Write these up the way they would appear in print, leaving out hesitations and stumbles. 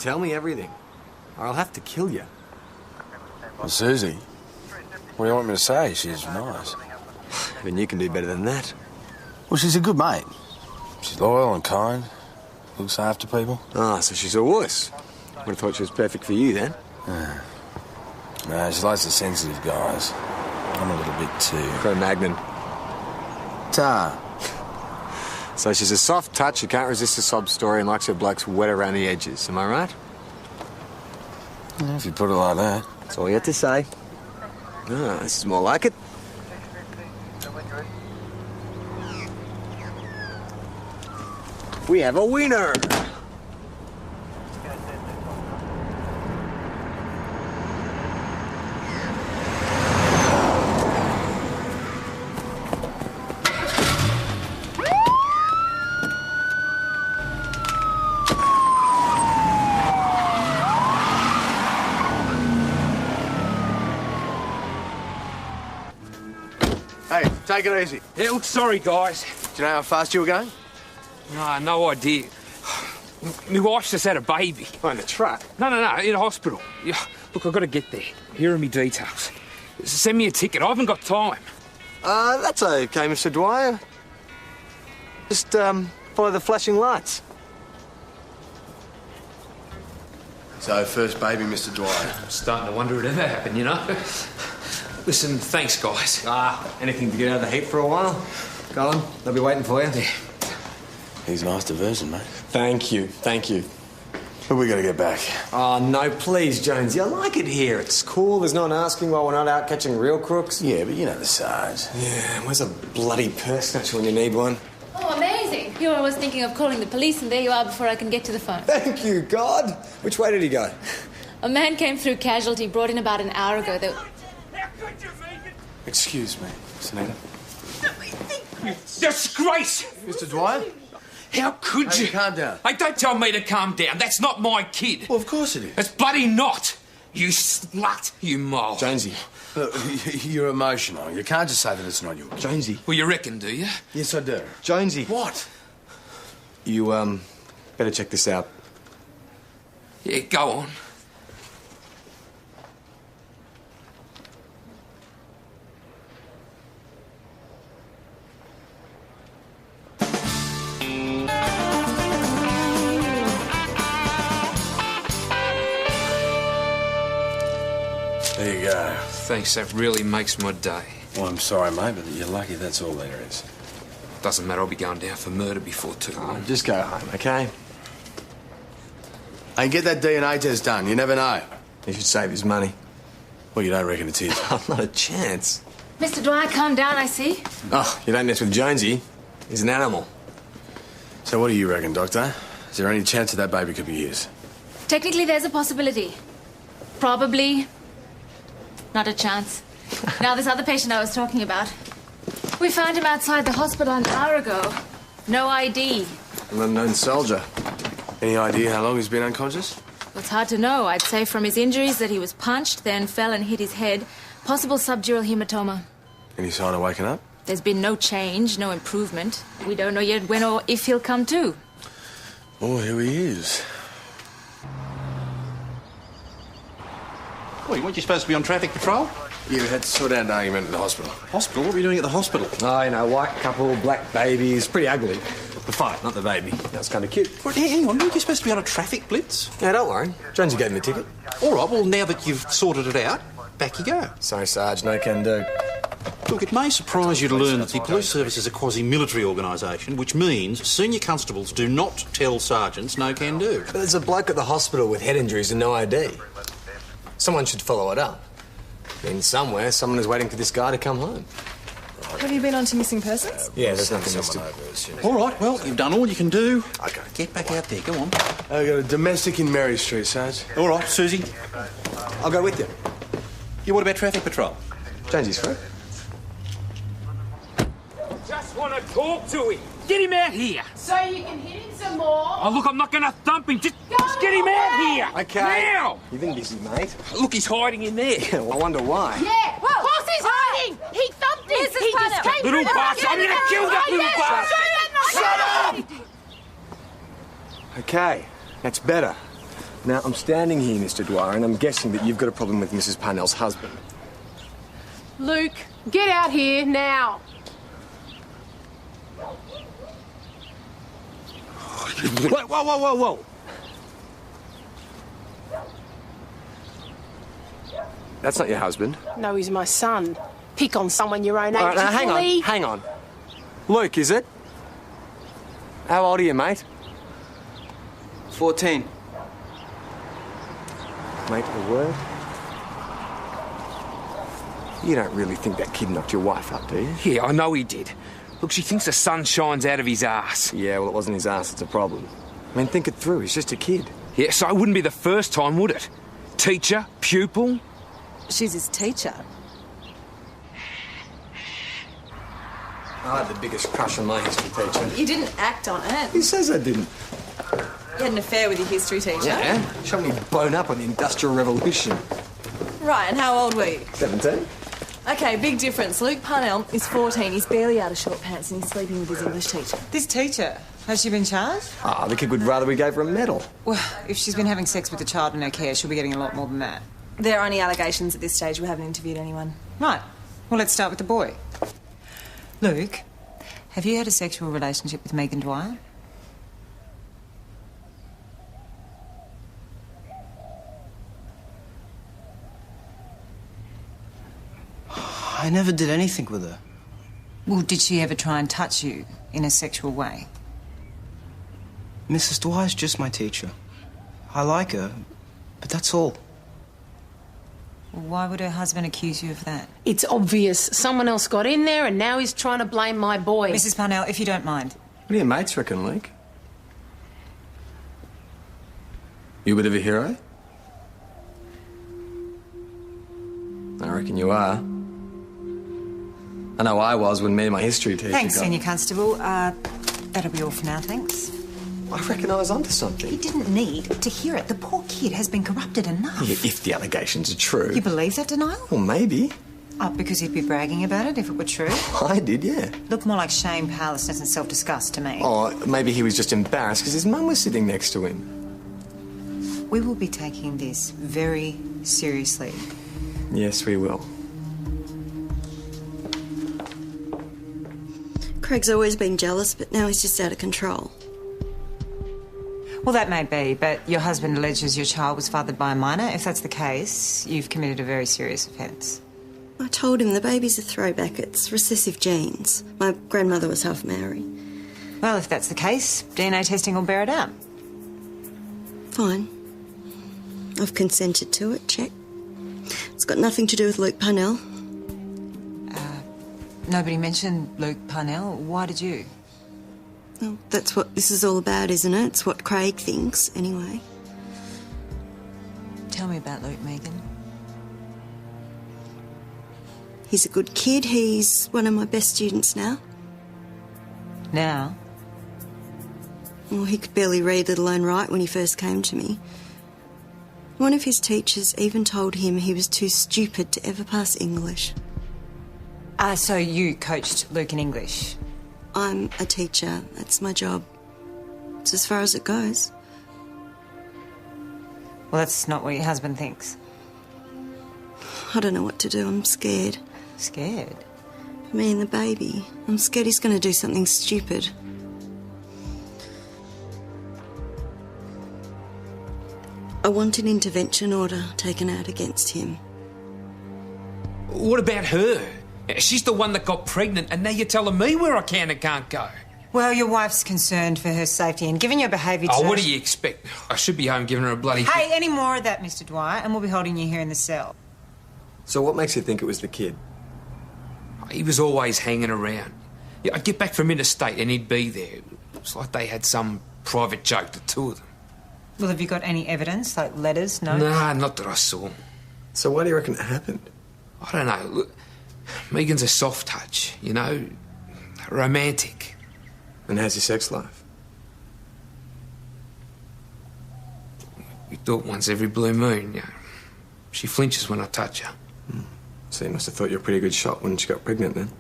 Tell me everything, or I'll have to kill you. Well, Susie, what do you want me to say? She's nice. Even you can do better than that. Well, she's a good mate. She's loyal and kind. Looks after people. Ah, so she's a wuss. Would have thought she was perfect for you, then. No, she likes the sensitive guys. I'm a little bit too... Cro-Magnon. Ta. So she's a soft touch, she can't resist a sob story, and likes her blokes wet around the edges. Am I right? Yeah, if you put it like that. That's all you had to say. Ah, this is more like it. We have a winner! Hey, take it easy. Yeah, look, sorry, guys. Do you know how fast you were going? No, no idea. My wife's just had a baby. Oh, in the truck? No, in a hospital. Yeah, look, I've got to get there. Here are me details. Send me a ticket. I haven't got time. That's okay, Mr. Dwyer. Just, follow the flashing lights. So, first baby, Mr. Dwyer. I'm starting to wonder it ever happened, you know? Listen, thanks, guys. Anything to get out of the heat for a while? Go on, they'll be waiting for you. Yeah. He's a nice diversion, mate. Thank you. But we gotta get back. Oh, no, please, Jonesy. I like it here. It's cool. There's no one asking while we're not out catching real crooks. Yeah, but you know the Sarge. Yeah, where's a bloody purse snatcher when you need one? Oh, amazing. Here I was thinking of calling the police, and there you are before I can get to the phone. Thank you, God. Which way did he go? A man came through casualty, brought in about an hour ago. Excuse me, Senator. Disgrace! Mr. Dwyer? How could Hey, you? calm down. Hey, don't tell me to calm down. That's not my kid. Well, of course it is. It's bloody not. You slut, you mole. Jonesy. Look, you're emotional. You can't just say that it's not yours. Jonesy. Well, you reckon, do you? Yes, I do. Jonesy. What? You, better check this out. Yeah, go on. There you go. Thanks, that really makes my day. Well, I'm sorry, mate, but you're lucky that's all there is. Doesn't matter, I'll be going down for murder before too long. Just go home, okay? Hey, get that DNA test done. You never know. He should save his money. Well, you don't reckon it's his? Not a chance. Mr. Dwyer, calm down, I see. Oh, you don't mess with Jonesy. He's an animal. So what do you reckon, Doctor? Is there any chance that that baby could be his? Technically, there's a possibility. Probably. Not a chance. Now, this other patient I was talking about. We found him outside the hospital an hour ago. No ID. An unknown soldier. Any idea how long he's been unconscious? Well, it's hard to know. I'd say from his injuries that he was punched, then fell and hit his head. Possible subdural hematoma. Any sign of waking up? There's been no change, no improvement. We don't know yet when or if he'll come to. Oh, here he is. Well, weren't you supposed to be on traffic patrol? You had to sort out an argument at the hospital. Hospital? What were you doing at the hospital? Oh, you know, white couple, black babies. Pretty ugly. The fight, not the baby. That's kind of cute. Well, hang on, weren't you supposed to be on a traffic blitz? Yeah, don't worry. Jonesy gave me the ticket. All right, well, now that you've sorted it out, back you go. Sorry, Sarge, no can do. Look, it may surprise you to learn that the police service is a quasi-military organisation, which means senior constables do not tell sergeants no can do. But there's a bloke at the hospital with head injuries and no ID. Someone should follow it up. Then somewhere, someone is waiting for this guy to come home. Have you been on to missing persons? Yeah, there's nothing listed. All right, well, you've done all you can do. Okay. Get back out there, go on. I got a domestic in Mary Street, Sarge. All right, Susie. I'll go with you. Yeah, what about traffic patrol? Jonesy's free. Just want to talk to him. Get him out here. So you can hit him some more? Oh, look, I'm not going to thump him. Just get him out here. Okay. Now. You've been busy, mate. Look, he's hiding in there. I wonder why. Yeah. Whoa. Of course he's hiding. He thumped him. He just came Little through the bastard. I'm going to kill that little bastard. Shut up! Okay, that's better. Now, I'm standing here, Mr. Dwyer, and I'm guessing that you've got a problem with Mrs. Parnell's husband. Luke, get out here now. Whoa, whoa, whoa, whoa, whoa! That's not your husband. No, he's my son. Pick on someone your own age. All right, now, hang on. Luke, is it? How old are you, mate? 14. Mate, a word? You don't really think that kid knocked your wife up, do you? Yeah, I know he did. Look, she thinks the sun shines out of his ass. Yeah, well, it wasn't his ass, it's a problem. I mean, think it through. He's just a kid. Yeah, so it wouldn't be the first time, would it? Teacher, pupil. She's his teacher. I had the biggest crush on my history teacher. You didn't act on it. Who says I didn't? You had an affair with your history teacher. Yeah, she had me blown up on the Industrial Revolution. Right, and how old were you? 17? Okay, big difference. Luke Parnell is 14. He's barely out of short pants and he's sleeping with his English teacher. This teacher, has she been charged? Ah, the kid would rather we gave her a medal. Well, if she's been having sex with a child in her care, she'll be getting a lot more than that. There are only allegations at this stage. We haven't interviewed anyone. Right. Well, let's start with the boy. Luke, have you had a sexual relationship with Megan Dwyer? I never did anything with her. Well, did she ever try and touch you in a sexual way? Mrs. Dwyer's just my teacher. I like her, but that's all. Well, why would her husband accuse you of that? It's obvious. Someone else got in there and now he's trying to blame my boy. Mrs. Parnell, if you don't mind. What do your mates reckon, Luke? You a bit of a hero? I reckon you are. I know I was when me and my history teacher Thanks, got... Senior Constable. That'll be all for now, thanks. I reckon I was onto something. He didn't need to hear it. The poor kid has been corrupted enough. Yeah, if the allegations are true. You believe that denial? Well, maybe. Oh, because he'd be bragging about it if it were true? I did, yeah. Looked more like shame, powerlessness and self-disgust to me. Oh, maybe he was just embarrassed because his mum was sitting next to him. We will be taking this very seriously. Yes, we will. Craig's always been jealous, but now he's just out of control. Well, that may be, but your husband alleges your child was fathered by a minor. If that's the case, you've committed a very serious offence. I told him the baby's a throwback. It's recessive genes. My grandmother was half Maori. Well, if that's the case, DNA testing will bear it out. Fine. I've consented to it, check. It's got nothing to do with Luke Parnell. Nobody mentioned Luke Parnell. Why did you? Well, that's what this is all about, isn't it? It's what Craig thinks, anyway. Tell me about Luke, Megan. He's a good kid. He's one of my best students now. Now? Well, he could barely read, let alone write, when he first came to me. One of his teachers even told him he was too stupid to ever pass English. So you coached Luke in English? I'm a teacher. That's my job. It's as far as it goes. Well, that's not what your husband thinks. I don't know what to do. I'm scared. Scared? For me and the baby. I'm scared he's going to do something stupid. I want an intervention order taken out against him. What about her? She's the one that got pregnant, and now you're telling me where I can and can't go. Well, your wife's concerned for her safety, and given your behaviour Oh, today... what do you expect? I should be home giving her a bloody... Hey, any more of that, Mr. Dwyer, and we'll be holding you here in the cell. So what makes you think it was the kid? He was always hanging around. Yeah, I'd get back from interstate and he'd be there. It's like they had some private joke, the two of them. Well, have you got any evidence, like letters, notes? Nah, not that I saw. So why do you reckon it happened? I don't know. Look, Megan's a soft touch, you know, romantic. And how's your sex life? We do it once every blue moon, you know. She flinches when I touch her. So you must have thought you were a pretty good shot when she got pregnant then.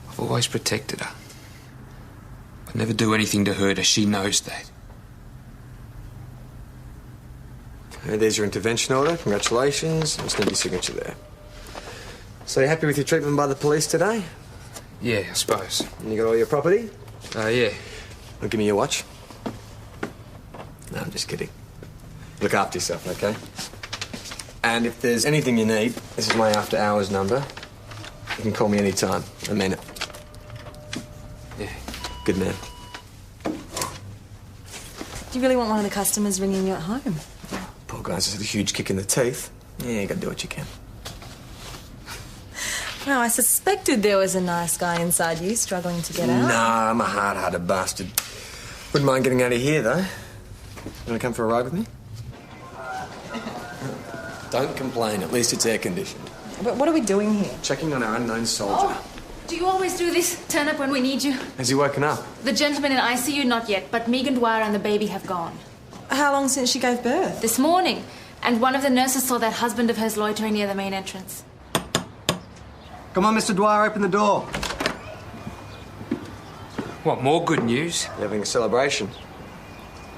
I've always protected her. I'd never do anything to hurt her. She knows that. There's your intervention order. Congratulations. I just need your signature there. So you happy with your treatment by the police today? Yeah, I suppose. And you got all your property? Yeah. Well, give me your watch. No, I'm just kidding. Look after yourself, okay? And if there's anything you need, this is my after-hours number. You can call me any time. I mean it. Yeah. Good man. Do you really want one of the customers ringing you at home? Poor guy's just had a huge kick in the teeth. Yeah, you gotta do what you can. No, I suspected there was a nice guy inside you struggling to get out. Nah, I'm a hard-hearted bastard. Wouldn't mind getting out of here, though. Wanna come for a ride with me? Don't complain. At least it's air-conditioned. But what are we doing here? Checking on our unknown soldier. Oh, do you always do this? Turn up when we need you? Has he woken up? The gentleman in ICU, not yet, but Megan Dwyer and the baby have gone. How long since she gave birth? This morning. And one of the nurses saw that husband of hers loitering near the main entrance. Come on, Mr. Dwyer, open the door. What, more good news? You're having a celebration.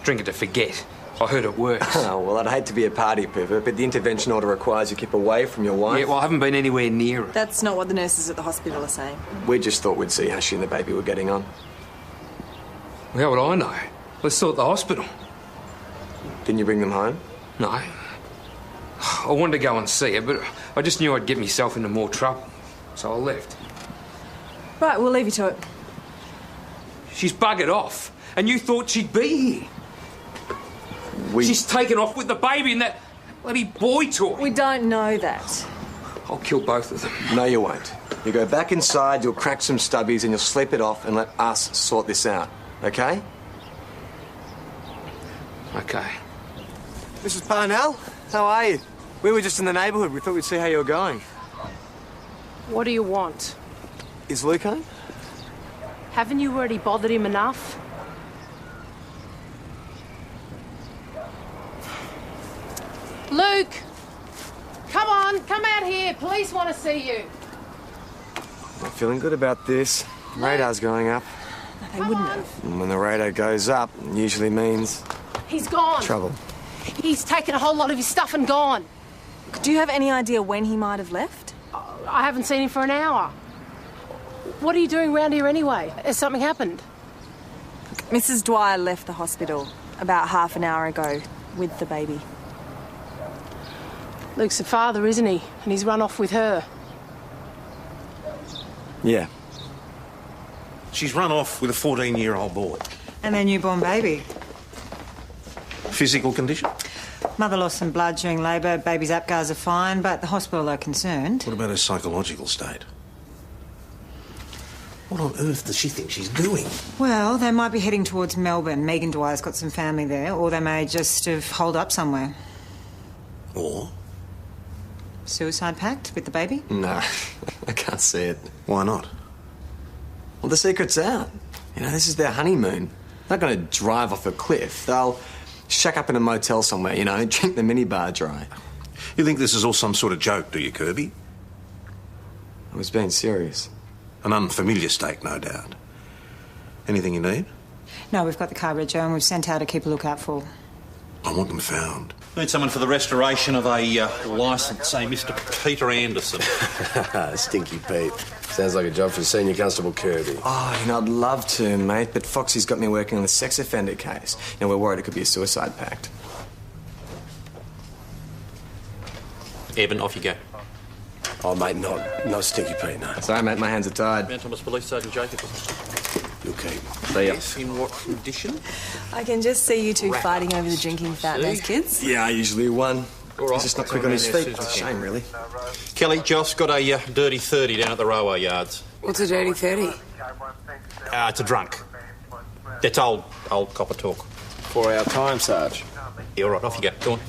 Drink it to forget. I heard it works. Oh, well, I'd hate to be a party pooper, but the intervention order requires you keep away from your wife. Yeah, well, I haven't been anywhere near her. That's not what the nurses at the hospital are saying. We just thought we'd see how she and the baby were getting on. Well, how would I know? Let's sort the hospital. Didn't you bring them home? No. I wanted to go and see her, but I just knew I'd get myself into more trouble. So I left. Right, we'll leave you to it. She's buggered off, and you thought she'd be here. She's taken off with the baby and that bloody boy toy. We don't know that. I'll kill both of them. No, you won't. You go back inside, you'll crack some stubbies, and you'll sleep it off and let us sort this out. Okay? Okay. Mrs. Parnell, how are you? We were just in the neighbourhood. We thought we'd see how you were going. What do you want? Is Luke home? Haven't you already bothered him enough? Luke! Come on, come out here. Police want to see you. Not feeling good about this. Radar's going up. They wouldn't have. And when the radar goes up, it usually means He's gone. trouble. He's taken a whole lot of his stuff and gone. Do you have any idea when he might have left? I haven't seen him for an hour. What are you doing round here anyway? Has something happened? Mrs. Dwyer left the hospital about half an hour ago with the baby. Luke's a father, isn't he? And he's run off with her. Yeah. She's run off with a 14-year-old boy. And their newborn baby. Physical condition? Mother lost some blood during labour, baby's APGARs are fine, but the hospital are concerned. What about her psychological state? What on earth does she think she's doing? Well, they might be heading towards Melbourne. Megan Dwyer's got some family there, or they may just have holed up somewhere. Or? Suicide pact with the baby? No, I can't see it. Why not? Well, the secret's out. You know, this is their honeymoon. They're not going to drive off a cliff. They'll shack up in a motel somewhere, you know, drink the minibar dry. You think this is all some sort of joke, do you, Kirby? I was being serious. An unfamiliar state, no doubt. Anything you need? No, we've got the car reg and we've sent out to keep a lookout for. I want them found. Need someone for the restoration of a licence, say Mr. Peter Anderson. Stinky Pete. Sounds like a job for Senior Constable Kirby. Oh, you know, I'd love to, mate, but Foxy's got me working on the sex offender case. You know, we're worried it could be a suicide pact. Evan, off you go. Oh, mate, not Stinky Pete, no. Sorry, mate, my hands are tied. Mount Thomas Police Sergeant Jacob. You'll keep. See ya. Yes, in what condition? I can just see you two fighting over the drinking without those kids. Yeah, I usually won. All right. He's just not quick on his feet. It's a shame, really. Kelly, Joss got a dirty 30 down at the railway yards. What's a dirty 30? It's a drunk. That's old copper talk. 4-hour time, Sarge. Yeah, all right, off you go. Go on.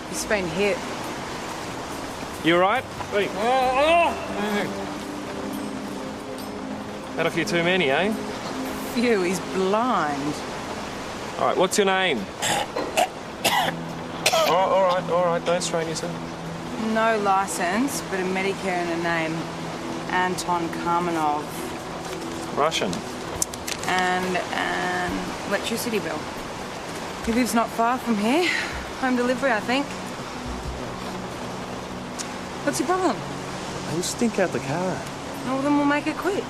He's been hit. You all right? Hey. Had a few too many, eh? Phew, he's blind. All right, what's your name? All right, don't strain yourself. No licence, but a Medicare and a name. Anton Karmanov. Russian. And an electricity bill. He lives not far from here. Home delivery, I think. What's your problem? He'll stink out the car. Well, then we'll make it quick.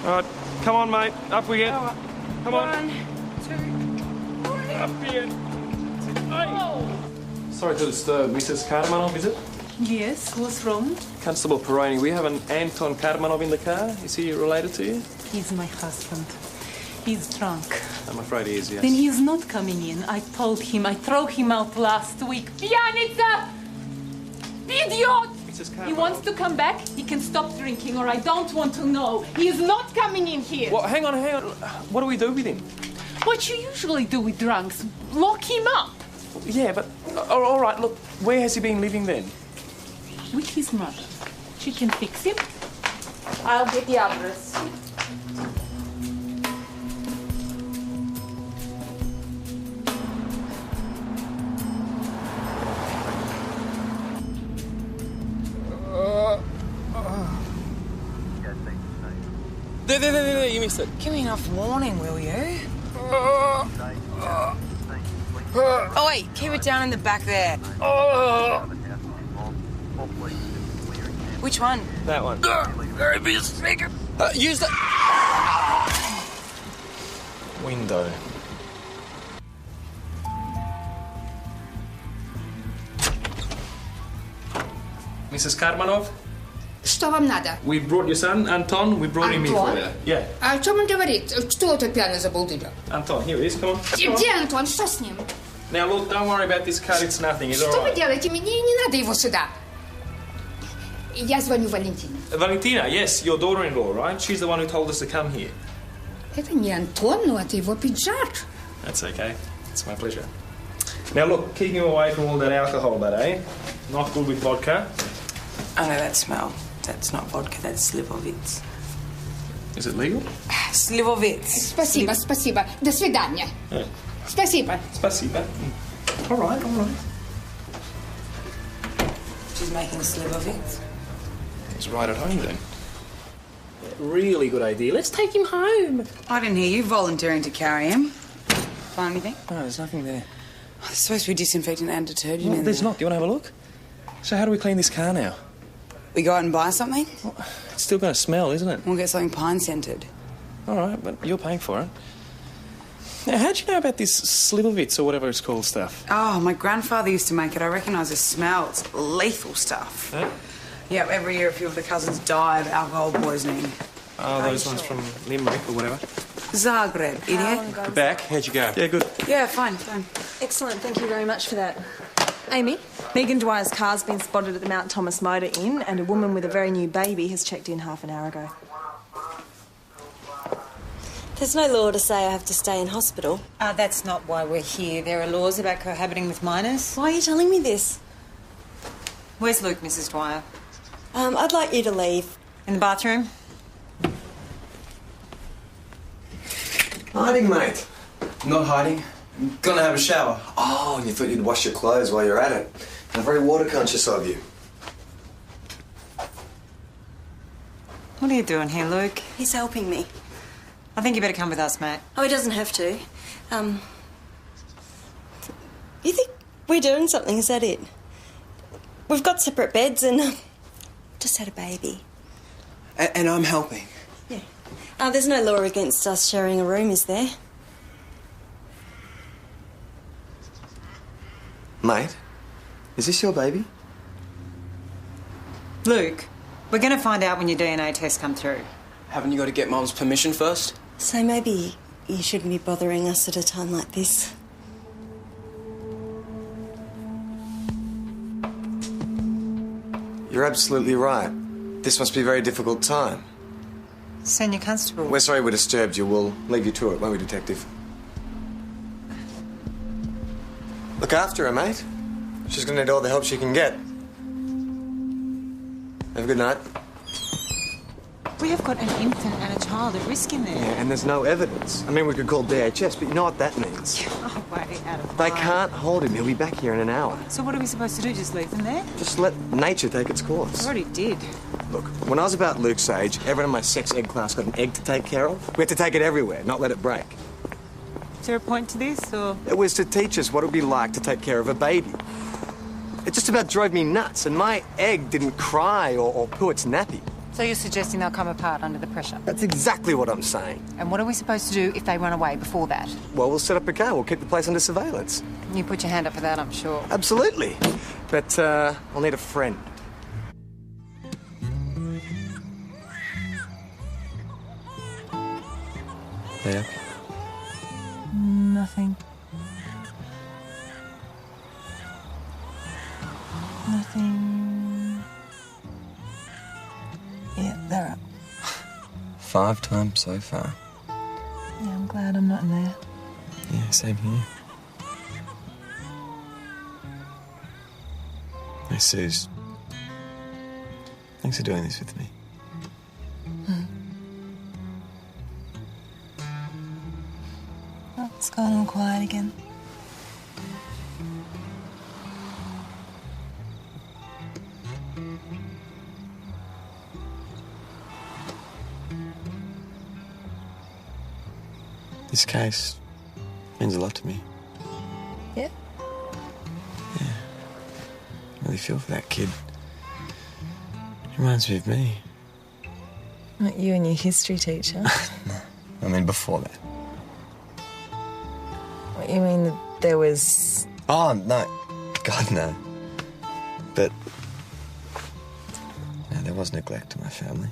All right, come on, mate. Up we get. Come on. 1, 2, 3. Up we get. Sorry to disturb. Mrs. Karmanov, is it? Yes, who's wrong? Constable Peroni, we have an Anton Karmanov in the car. Is he related to you? He's my husband. He's drunk. I'm afraid he is, yes. Then he's not coming in. I told him. I threw him out last week. Pianica! Idiot! He wants to come back. He can stop drinking, or I don't want to know. He is not coming in here. Well, hang on. What do we do with him? What you usually do with drunks? Lock him up. Yeah, but... all right, look, where has he been living then? With his mother. She can fix him. I'll get the address. There, you missed it. Give me enough warning, will you? Oh, wait, keep it down in the back there. Which one? That one. Use the... Window. Mrs. Karmanov, Что вам надо? we brought your son, Anton. We brought him in for you. Yeah. О чем он говорит? Что это пьяный забулдыга? Anton, here he is, come on. Где Антон? Что с ним? Now, look, don't worry about this cut. It's nothing. It's all Что вы right. делаете? Мне не надо его сюда. Я звоню Валентине. Valentina, yes, your daughter-in-law, right? She's the one who told us to come here. Это не Антон, но это его пиджак. That's okay. It's my pleasure. Now, look, keep him away from all that alcohol, but eh? Not good with vodka. I know that smell. That's not vodka, that's Slivovitz. Is it legal? Slivovitz. Спасибо, спасибо. До свидания. Yeah. Спасибо. Spasiba. All right. She's making Slivovitz. He's right at home then. Really good idea. Let's take him home. I didn't hear you volunteering to carry him. Find anything? No, there's nothing there. Oh, there's supposed to be disinfectant and detergent Well, in there's there. not. Do you want to have a look? So how do we clean this car now? We go out and buy something? Well, it's still going to smell, isn't it? We'll get something pine-scented. All right, but you're paying for it. Now, how'd you know about this Slivovitz or whatever it's called stuff? Oh, my grandfather used to make it. I recognise the smell. It's lethal stuff. Huh? Yeah, every year a few of the cousins die of alcohol poisoning. Oh, those ones from Limerick or whatever. Zagreb, idiot. Back? How'd you go? Yeah, good. Yeah, fine. Excellent, thank you very much for that. Amy, Megan Dwyer's car's been spotted at the Mount Thomas Motor Inn, and a woman with a very new baby has checked in half an hour ago. There's no law to say I have to stay in hospital. That's not why we're here. There are laws about cohabiting with minors. Why are you telling me this? Where's Luke, Mrs. Dwyer? I'd like you to leave. In the bathroom? Hiding, mate. Not hiding. I'm gonna have a shower. Oh, and you thought you'd wash your clothes while you're at it. I'm very water conscious of you. What are you doing here, Luke? He's helping me. I think you better come with us, mate. Oh, he doesn't have to. You think we're doing something, is that it? We've got separate beds and just had a baby. And I'm helping. Yeah. There's no law against us sharing a room, is there? Mate, is this your baby? Luke, we're going to find out when your DNA tests come through. Haven't you got to get Mum's permission first? So maybe you shouldn't be bothering us at a time like this. You're absolutely right. This must be a very difficult time. Senior Constable. We're sorry we disturbed you. We'll leave you to it, won't we, Detective? Look after her, mate. She's going to need all the help she can get. Have a good night. We have got an infant and a child at risk in there. Yeah, and there's no evidence. I mean, we could call DHS, but you know what that means. Oh, way out of They line. can't hold him. He'll be back here in an hour. So what are we supposed to do? Just leave them there? Just let nature take its I course. already did. Look, when I was about Luke's age, everyone in my sex ed class got an egg to take care of. We had to take it everywhere, not let it break. Is there a point to this, or...? It was to teach us what it would be like to take care of a baby. It just about drove me nuts, and my egg didn't cry or poo its nappy. So you're suggesting they'll come apart under the pressure? That's exactly what I'm saying. And what are we supposed to do if they run away before that? Well, we'll set up a car. We'll keep the place under surveillance. You put your hand up for that, I'm sure. Absolutely. But I'll need a friend. Yeah. Nothing. Nothing. Yeah, they're up. 5 times so far. Yeah, I'm glad I'm not in there. Yeah, same here. Hey, Suze. Thanks for doing this with me. Oh, it's gone all quiet again. This case means a lot to me. Yeah? Yeah. I really feel for that kid. Reminds me of me. Not you and your history teacher. I mean, before that. What, you mean that there was... Oh, no. God, no. But... No, there was neglect in my family.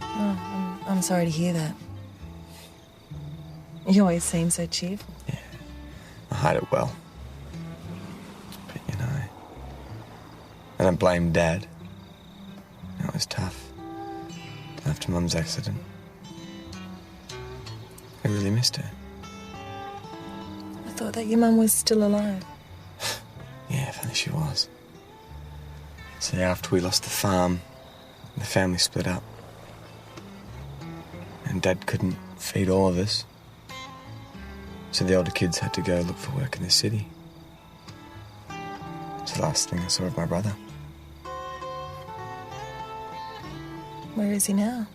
Oh, I'm sorry to hear that. You always seem so cheerful. Yeah. I hide it well. But, you know... I don't blame Dad. It was tough. After Mum's accident. I really missed her. I thought that your mum was still alive. Yeah, if only she was. See, after we lost the farm, the family split up. And Dad couldn't feed all of us. So the older kids had to go look for work in the city. It's the last thing I saw of my brother. Where is he now?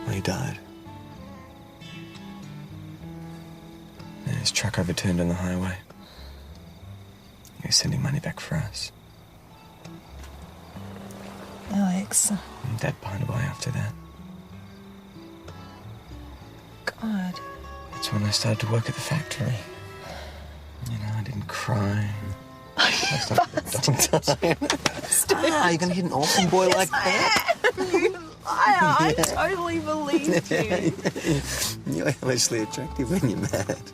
Well, he died. And his truck overturned on the highway. He was sending money back for us. Alex. And Dad pined away after that. God. That's when I started to work at the factory. You know, I didn't cry. That's not the dog time. You're gonna hit an orphan boy like that? You liar! I totally believed you. You're helplessly attractive when you're mad.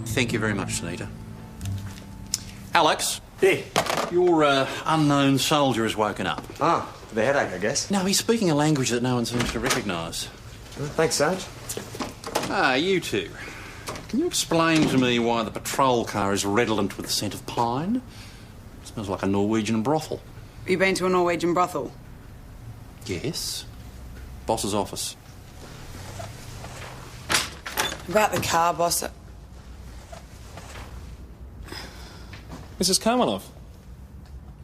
Thank you very much, Sunita. Alex. Yeah. Your unknown soldier has woken up. Ah, for the headache, I guess. No, he's speaking a language that no one seems to recognise. Thanks, Sarge. Ah, you two. Can you explain to me why the patrol car is redolent with the scent of pine? It smells like a Norwegian brothel. You been to a Norwegian brothel? Yes. Boss's office. About the car, boss. Mrs. Karmanov.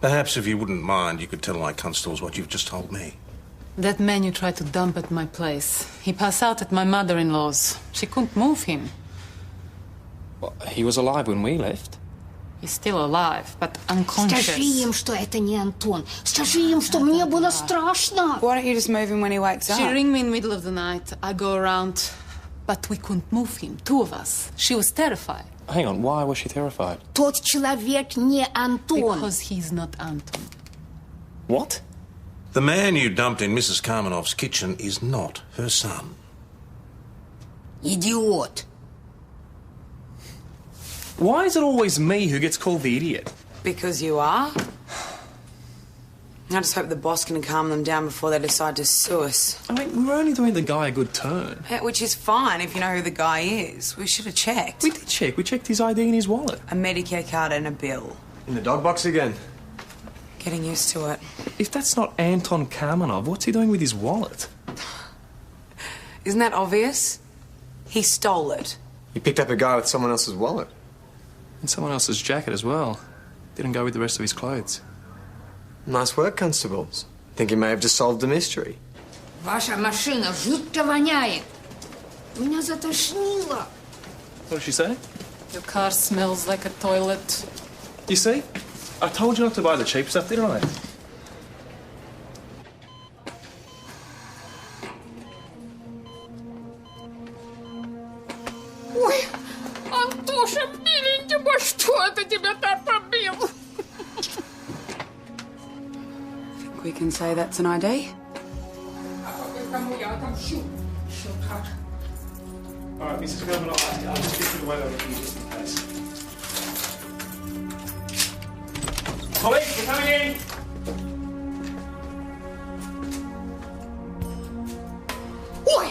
Perhaps if you wouldn't mind, you could tell my constables what you've just told me. That man you tried to dump at my place. He passed out at my mother-in-law's. She couldn't move him. Well, he was alive when we left. He's still alive, but unconscious. Скажи им, что это не Антон. Скажи им, что мне было страшно. Why don't you just move him when he wakes up? She ring me in the middle of the night. I go around, but we couldn't move him. 2 of us. She was terrified. Hang on, why was she terrified? Тот человек не Антон. Because he's not Anton. What? The man you dumped in Mrs. Karmanov's kitchen is not her son. Идиот. Why is it always me who gets called the idiot? Because you are? I just hope the boss can calm them down before they decide to sue us. I mean, we were only doing the guy a good turn. Yeah, which is fine if you know who the guy is. We should have checked. We did check. We checked his ID and his wallet. A Medicare card and a bill. In the dog box again. Getting used to it. If that's not Anton Kamenov, what's he doing with his wallet? Isn't that obvious? He stole it. He picked up a guy with someone else's wallet. And someone else's jacket as well. Didn't go with the rest of his clothes. Nice work, constables. Think you may have just solved the mystery. Ваша машина жутко воняет. Меня затошнило. What did she say? Your car smells like a toilet. You see? I told you not to buy the cheap stuff, didn't I? Ой, Антоша, миленький мой, что это тебя так побил? We can say that's an ID. Кому я отомщу? All right, Mrs. Kamenov, I'll just get you the way over here just in case. Police, we're coming in! Ой,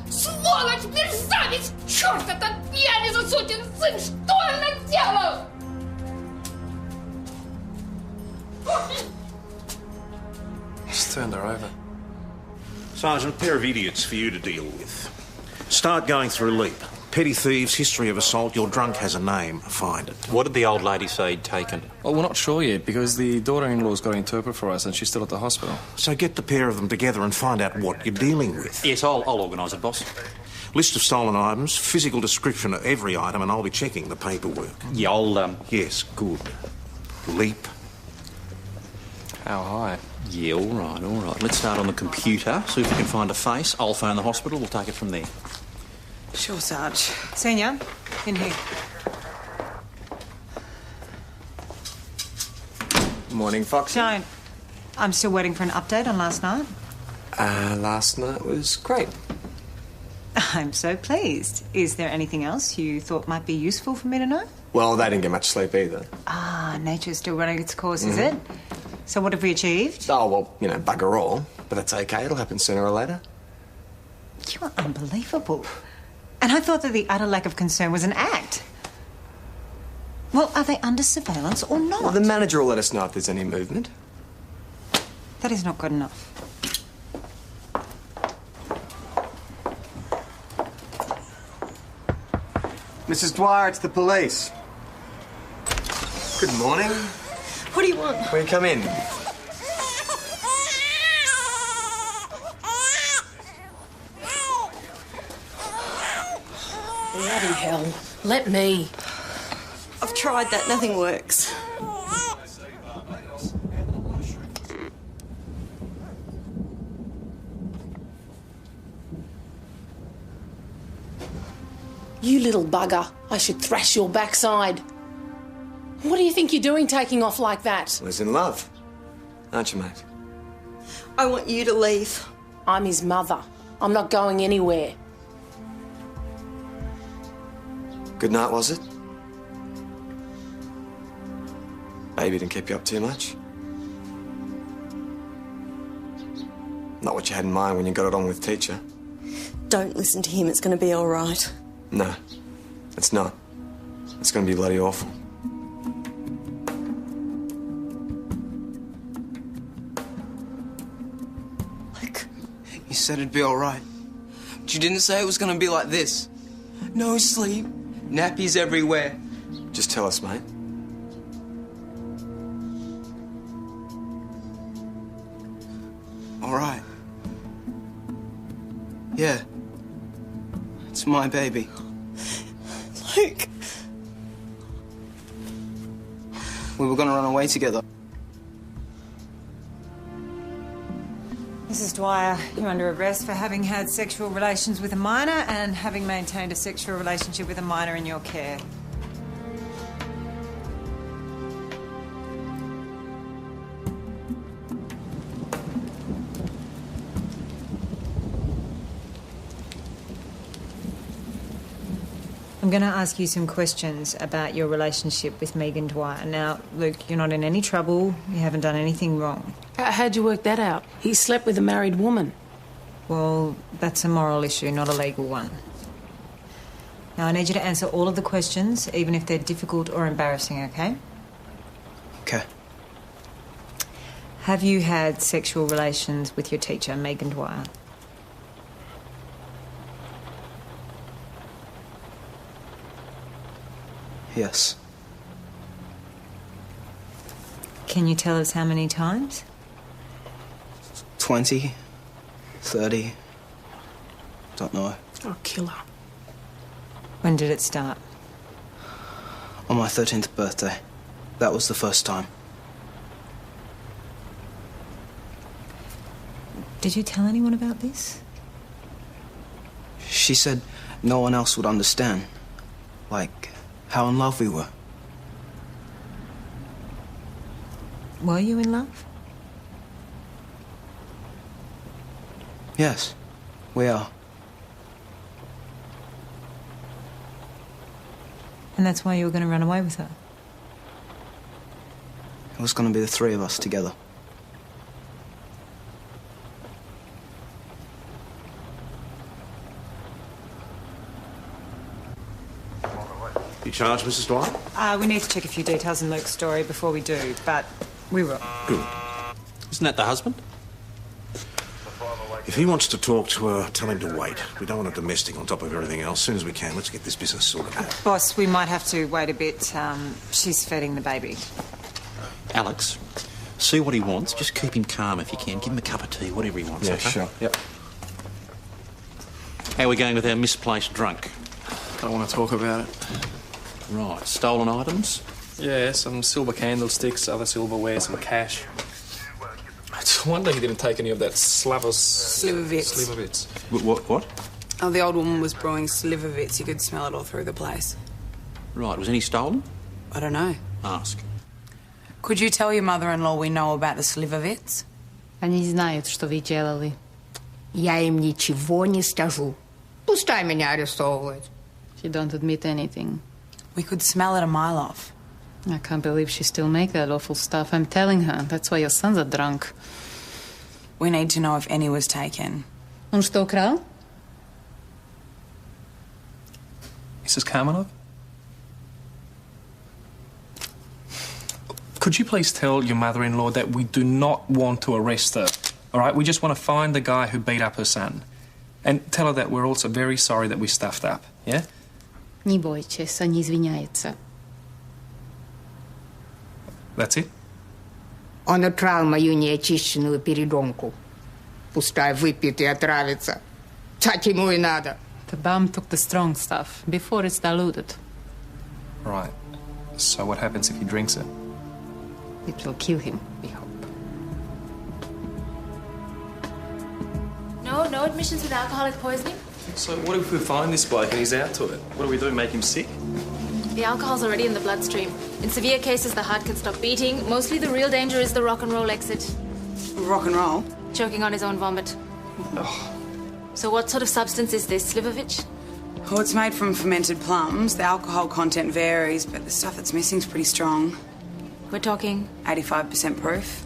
сволочь, мерзавец! Черт, этот пьяница, сукин сын! Что он наделал? Just turned her over. Sergeant, a pair of idiots for you to deal with. Start going through LEAP. Petty thieves, history of assault, your drunk has a name. Find it. What did the old lady say he'd taken? Well, we're not sure yet because the daughter-in-law's got to interpret for us and she's still at the hospital. So get the pair of them together and find out what you're dealing with. Yes, I'll organise it, boss. List of stolen items, physical description of every item, and I'll be checking the paperwork. Yeah, I'll, Yes, good. LEAP. How high? Yeah, all right. Let's start on the computer, see if we can find a face. I'll phone the hospital, we'll take it from there. Sure, Sarge. Senior, in here. Morning, Foxy. Don't. I'm still waiting for an update on last night. Last night was great. I'm so pleased. Is there anything else you thought might be useful for me to know? Well, they didn't get much sleep either. Ah, nature's still running its course, is it? So what have we achieved? Oh, well, you know, bugger all. But that's okay, it'll happen sooner or later. You are unbelievable. And I thought that the utter lack of concern was an act. Well, are they under surveillance or not? Well, the manager will let us know if there's any movement. That is not good enough. Mrs. Dwyer, it's the police. Good morning. What do you want? Will you come in? Bloody hell. Let me. I've tried that. Nothing works. You little bugger. I should thrash your backside. What do you think you're doing taking off like that? Was in love. Aren't you, mate? I want you to leave. I'm his mother. I'm not going anywhere. Good night, was it? Baby didn't keep you up too much? Not what you had in mind when you got it on with teacher. Don't listen to him. It's going to be all right. No, it's not. It's going to be bloody awful. You said it'd be all right. But you didn't say it was going to be like this. No sleep, nappies everywhere. Just tell us, mate. All right. Yeah. It's my baby. Luke. We were going to run away together. Mrs. Dwyer, you're under arrest for having had sexual relations with a minor and having maintained a sexual relationship with a minor in your care. I'm going to ask you some questions about your relationship with Megan Dwyer. Now, Luke, you're not in any trouble. You haven't done anything wrong. How'd you work that out? He slept with a married woman. Well, that's a moral issue, not a legal one. Now, I need you to answer all of the questions, even if they're difficult or embarrassing, okay? Okay. Have you had sexual relations with your teacher, Megan Dwyer? Yes. Can you tell us how many times? 20, 30. Don't know. Oh, killer. When did it start? On my 13th birthday. That was the first time. Did you tell anyone about this? She said no one else would understand. Like, how in love we were. Were you in love? Yes, we are. And that's why you were going to run away with her? It was going to be the three of us together. You charged, Mrs. Dwyer? We need to check a few details in Luke's story before we do, but we will. Good. Isn't that the husband? If he wants to talk to her, tell him to wait. We don't want a domestic on top of everything else. As soon as we can, let's get this business sorted out. Boss, we might have to wait a bit. She's feeding the baby. Alex, see what he wants. Just keep him calm if you can. Give him a cup of tea, whatever he wants, Yeah, okay? sure. Yep. How are we going with our misplaced drunk? Don't want to talk about it. Right, stolen items? Yeah, some silver candlesticks, other silverware, some cash. It's a wonder he didn't take any of that Slivovitz. What? Oh, the old woman was brewing Slivovitz. You could smell it all through the place. Right, was any stolen? I don't know. Ask. Could you tell your mother-in-law we know about the Slivovitz? Они знают, что вы делали. Я им ничего не скажу. Пускай меня арестовывают. She don't admit anything. We could smell it a mile off. I can't believe she still make that awful stuff. I'm telling her. That's why your sons are drunk. We need to know if any was taken. Он что, украл? Mrs. Kamenov? Could you please tell your mother-in-law that we do not want to arrest her, all right? We just want to find the guy who beat up her son. And tell her that we're also very sorry that we stuffed up, yeah? Не бойтесь, они извиняются. That's it? Он украл мою неочищенную передонку. Пускай выпьет и отравится. Так ему и надо. The bum took the strong stuff before it's diluted. Right. So what happens if he drinks it? It will kill him, we hope. No admissions with alcoholic poisoning. So what if we find this bloke and he's out to it? What do we do, make him sick? The alcohol's already in the bloodstream. In severe cases, the heart can stop beating. Mostly the real danger is the rock and roll exit. Rock and roll? Choking on his own vomit. So what sort of substance is this, Slivovitz? Oh, it's made from fermented plums. The alcohol content varies, but the stuff that's missing is pretty strong. We're talking 85% proof.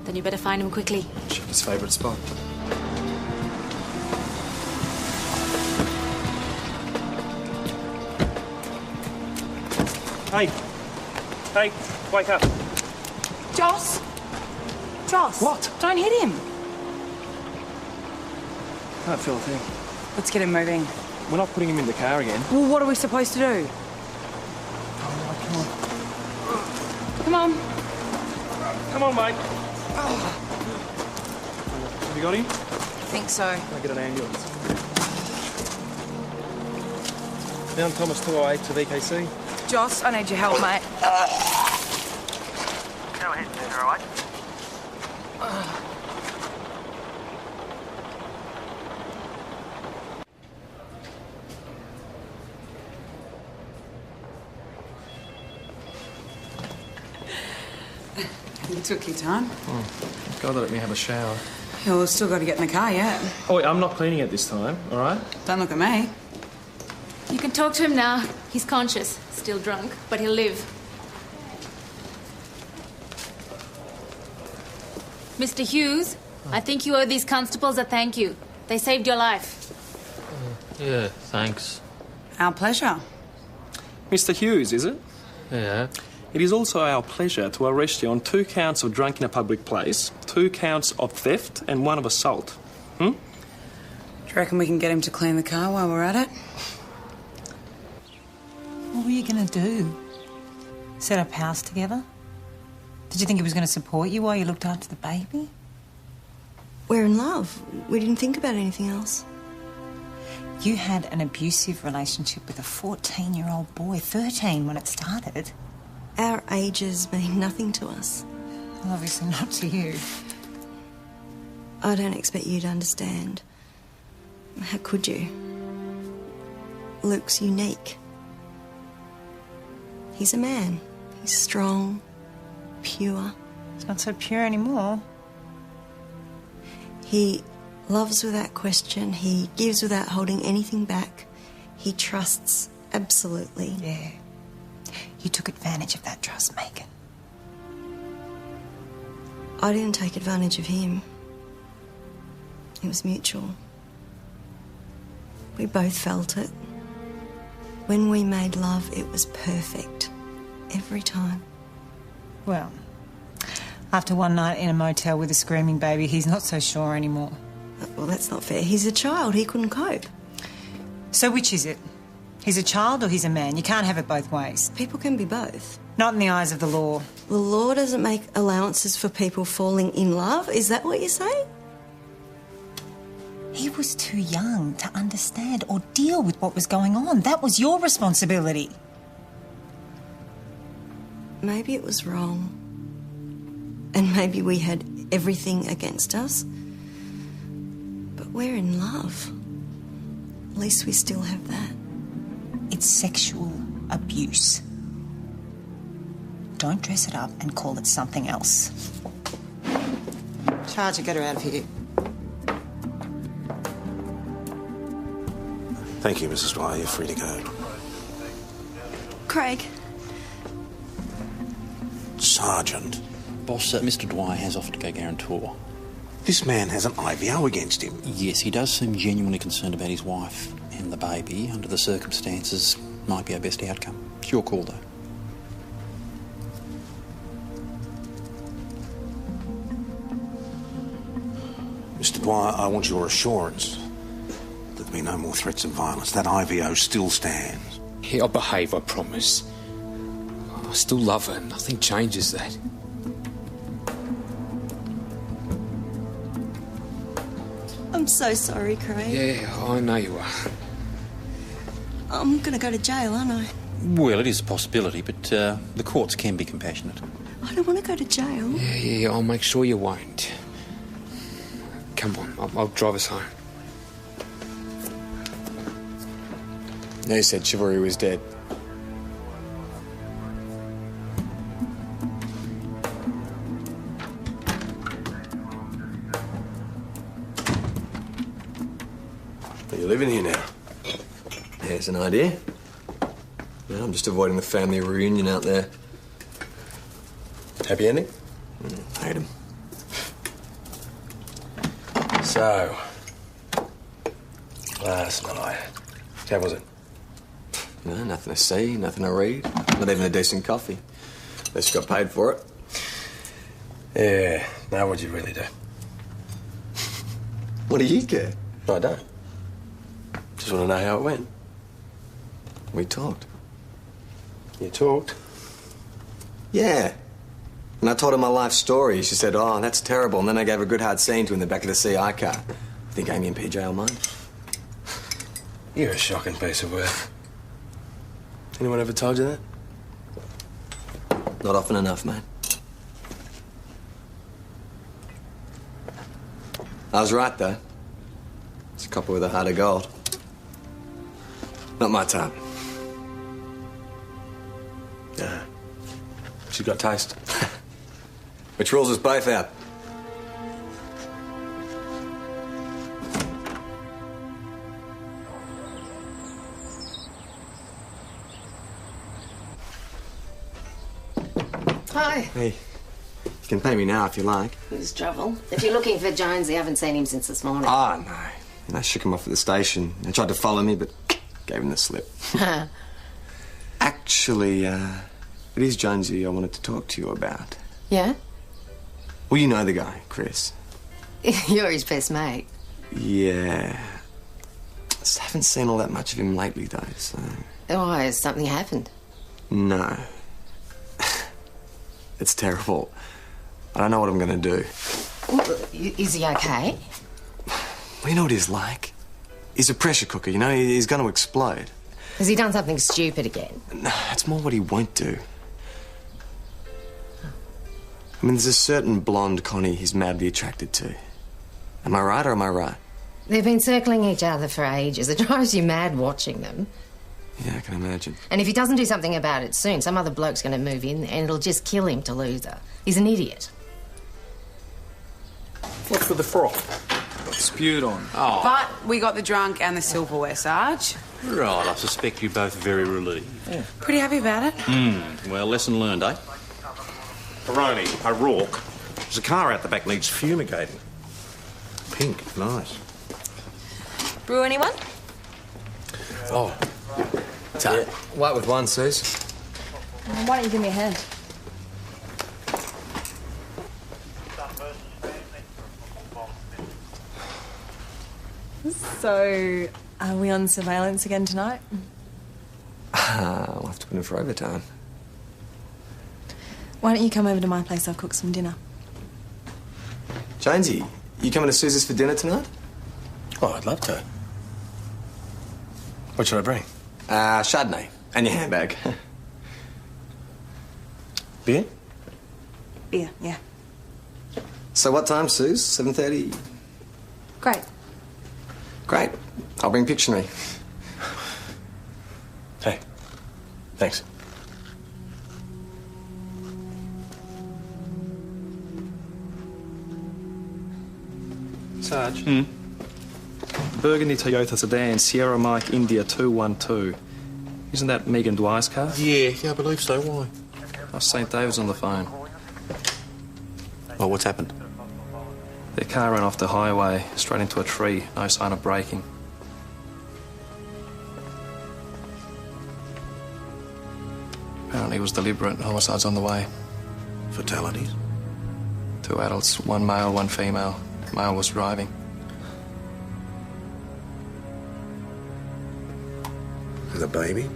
Then you better find him quickly. Check his favourite spot. Hey, wake up. Joss? Joss? What? Don't hit him. Can't feel a thing. Let's get him moving. We're not putting him in the car again. Well, what are we supposed to do? Come on. Come on, mate. Have you got him? I think so. Can I get an ambulance? Down Thomas 208 to VKC. Joss, I need your help, mate. Go ahead, Mr. 208. You took your time. God, let me have a shower. Yeah, well, still got to get in the car yet. Oh, wait, I'm not cleaning it this time, all right? Don't look at me. You can talk to him now. He's conscious, still drunk, but he'll live. Mr. Hughes, I think you owe these constables a thank you. They saved your life. Yeah, thanks. Our pleasure. Mr. Hughes, is it? Yeah. It is also our pleasure to arrest you on 2 counts of drunk in a public place, 2 counts of theft, and 1 of assault. Do you reckon we can get him to clean the car while we're at it? What were you going to do? Set up house together? Did you think he was going to support you while you looked after the baby? We're in love. We didn't think about anything else. You had an abusive relationship with a 14-year-old boy, 13 when it started. Our ages mean nothing to us. Well, obviously not to you. I don't expect you to understand. How could you? Luke's unique. He's a man. He's strong, pure. He's not so pure anymore. He loves without question. He gives without holding anything back. He trusts absolutely. Yeah. You took advantage of that trust, Megan. I didn't take advantage of him. It was mutual. We both felt it. When we made love, it was perfect. Every time. Well, after one night in a motel with a screaming baby, he's not so sure anymore. Well, that's not fair. He's a child. He couldn't cope. So which is it? He's a child or he's a man? You can't have it both ways. People can be both. Not in the eyes of the law. The law doesn't make allowances for people falling in love? Is that what you're saying? He was too young to understand or deal with what was going on. That was your responsibility. Maybe it was wrong. And maybe we had everything against us. But we're in love. At least we still have that. It's sexual abuse. Don't dress it up and call it something else. Charge her, get her out of here. Thank you, Mrs. Dwyer. You're free to go. Craig. Sergeant. Boss, Mr. Dwyer has offered to go guarantor. This man has an IVO against him. Yes, he does seem genuinely concerned about his wife and the baby. Under the circumstances, might be our best outcome. It's your call, though. Mr. Dwyer, I want your assurance that there'll be no more threats of violence. That IVO still stands. Yeah, I'll behave, I promise. I still love her. Nothing changes that. I'm so sorry, Craig. Yeah, I know you are. I'm going to go to jail, aren't I? Well, it is a possibility, but the courts can be compassionate. I don't want to go to jail. Yeah, I'll make sure you won't. Come on, I'll drive us home. They said chivalry was dead. Are you living here now? Here's an idea. Yeah, I'm just avoiding the family reunion out there. Happy ending? Hate him. So, last night, how was it? No, nothing to see, nothing to read. Not even a decent coffee. Unless you got paid for it. Yeah, now what'd you really do? What do you care? I don't. Just want to know how it went. We talked. You talked? Yeah. And I told her my life story. She said, oh, that's terrible. And then I gave her a good hard scene to in the back of the CI car. I think Amy and PJ will mind. You're a shocking piece of work. Anyone ever told you that? Not often enough, mate. I was right, though. It's a copper with a heart of gold. Not my type. Nah. She's got taste. Which rules us both out. Hi. Hey, can pay me now if you like. Who's trouble? If you're looking for Jonesy, I haven't seen him since this morning. Ah, no. And I shook him off at the station. He tried to follow me, but gave him the slip. Actually, it is Jonesy I wanted to talk to you about. Yeah? Well, you know the guy, Chris. You're his best mate. Yeah. Just haven't seen all that much of him lately, though, so... Oh, has something happened? No. It's terrible. I don't know what I'm going to do. Well, is he okay? Well, you know what he's like? He's a pressure cooker, you know? He's going to explode. Has he done something stupid again? No, it's more what he won't do. I mean, there's a certain blonde Connie he's madly attracted to. Am I right or am I right? They've been circling each other for ages. It drives you mad watching them. Yeah, I can imagine. And if he doesn't do something about it soon, some other bloke's going to move in and it'll just kill him to lose her. He's an idiot. What's with the frock? Spewed on. Oh. But we got the drunk and the silverware, Sarge. Right, I suspect you're both very relieved. Yeah. Pretty happy about it. Well, lesson learned, eh? Peroni, O'Rourke. There's a car out the back needs fumigating. Pink, nice. Brew anyone? Oh. Yeah. White with one, Suze. Why don't you give me a hand? So, are we on surveillance again tonight? I'll have to put in for overtime. Why don't you come over to my place? I'll cook some dinner. Jonesy, you coming to Suze's for dinner tonight? Oh, I'd love to. What should I bring? Chardonnay. And your handbag. Beer? Beer, yeah. So what time, Suze? 7:30? Great. Great. I'll bring Pictionary. Hey, thanks. Sarge? Burgundy Toyota sedan, Sierra Mike India 212. Isn't that Megan Dwyer's car? Yeah, I believe so. Why? Oh, St. David's on the phone. Oh, what's happened? Their car ran off the highway, straight into a tree. No sign of braking. Apparently it was deliberate. Homicide's on the way. Fatalities? 2 adults, 1 male, 1 female. Male was driving. The baby?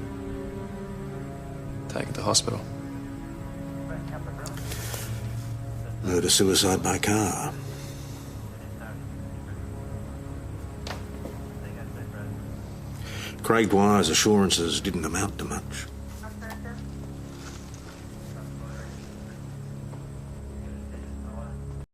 Taken to hospital. Murder-suicide by car. Craig Dwyer's assurances didn't amount to much.